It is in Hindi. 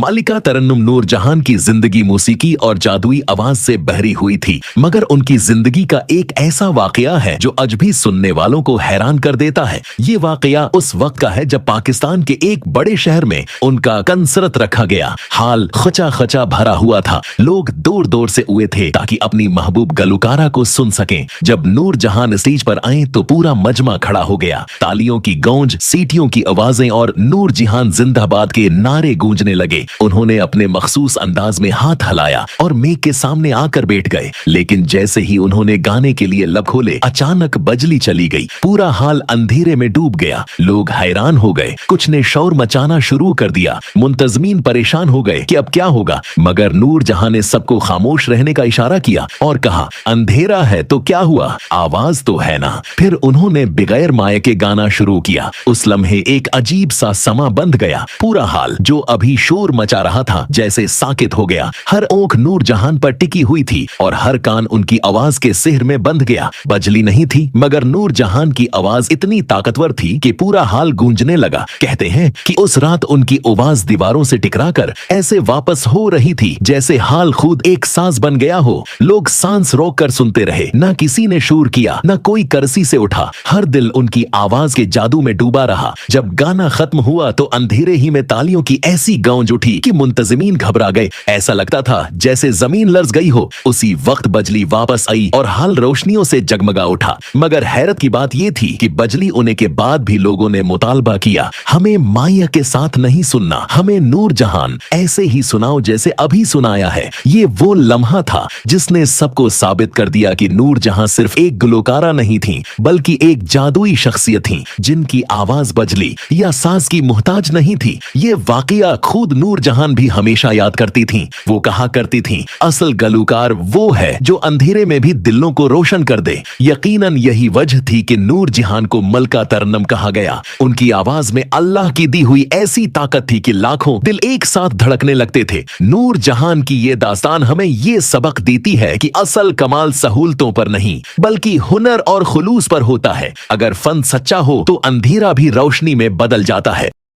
मलिका तरन्नुम नूरजहान की जिंदगी मौसीकी और जादुई आवाज से बहरी हुई थी, मगर उनकी जिंदगी का एक ऐसा वाकया है जो आज भी सुनने वालों को हैरान कर देता है। ये वाकया उस वक्त का है जब पाकिस्तान के एक बड़े शहर में उनका कंसरत रखा गया। हाल खचा खचा भरा हुआ था। लोग दूर दूर से हुए थे ताकि अपनी महबूब गलुकारा को सुन सकें। जब नूरजहान स्टेज पर आए तो पूरा मजमा खड़ा हो गया। तालियों की गूंज, सीटियों की आवाजें और नूरजहान जिंदाबाद के नारे गूंजने लगे। उन्होंने अपने मखसूस अंदाज में हाथ हिलाया और मेघ के सामने आकर बैठ गए। लेकिन जैसे ही उन्होंने गाने के लिए लब खोले, अचानक बिजली चली गई। पूरा हाल अंधेरे में डूब गया। लोग हैरान हो गए। कुछ ने शोर मचाना शुरू कर दिया। मुंतजमीन परेशान हो गए कि अब क्या होगा, मगर नूरजहां ने सबको खामोश रहने का इशारा किया और कहा, अंधेरा है तो क्या हुआ, आवाज तो है ना। फिर उन्होंने बगैर मायके गाना शुरू किया। उस लम्हे एक अजीब सा समा बंध गया। पूरा हाल जो अभी शोर मचा रहा था जैसे साकित हो गया। हर आंख नूरजहां पर टिकी हुई थी और हर कान उनकी आवाज के सिहर में बंध गया। बिजली नहीं थी, मगर नूरजहां की आवाज इतनी ताकतवर थी कि पूरा हाल गूंजने लगा। कहते हैं कि उस रात उनकी आवाज दीवारों से टकराकर ऐसे वापस हो रही थी जैसे हाल खुद एक साज बन गया हो। लोग सांस रोक कर सुनते रहे। न किसी ने शोर किया, न कोई करसी से उठा। हर दिल उनकी आवाज के जादू में डूबा रहा। जब गाना खत्म हुआ तो अंधेरे ही में तालियों की ऐसी गूंज उठी कि मुंतजिमीन घबरा गए। ऐसा लगता था जैसे जमीन लर्ज गई हो। उसी वक्त बिजली वापस आई और हाल रोशनियों से जगमगा उठा। मगर हैरत की बात यह थी कि बिजली होने के बाद भी लोगों ने मुतालबा किया, हमें माया के साथ नहीं सुनना, हमें नूरजहां ऐसे ही सुनाओ जैसे अभी सुनाया है। ये वो लम्हा था जिसने सबको साबित कर दिया कि नूरजहां सिर्फ एक गुलकारा नहीं थी, बल्कि एक जादुई शख्सियत थी जिनकी आवाज बिजली या सांस की मुहताज नहीं थी। ये वाकया खुद नूरजहां भी हमेशा याद करती थी। वो कहा करती थी, असल गलुकार वो है जो अंधेरे में भी दिलों को रोशन कर दे। यकीनन यही वजह थी कि नूरजहां को मलिका तरन्नुम कहा गया। उनकी आवाज में अल्लाह की दी हुई ऐसी ताकत थी कि लाखों दिल एक साथ धड़कने लगते थे। नूरजहां की ये दास्तान हमें ये सबक देती है कि असल कमाल सहूलतों पर नहीं, बल्कि हुनर और खुलूस पर होता है। अगर फन सच्चा हो तो अंधेरा भी रोशनी में बदल जाता है।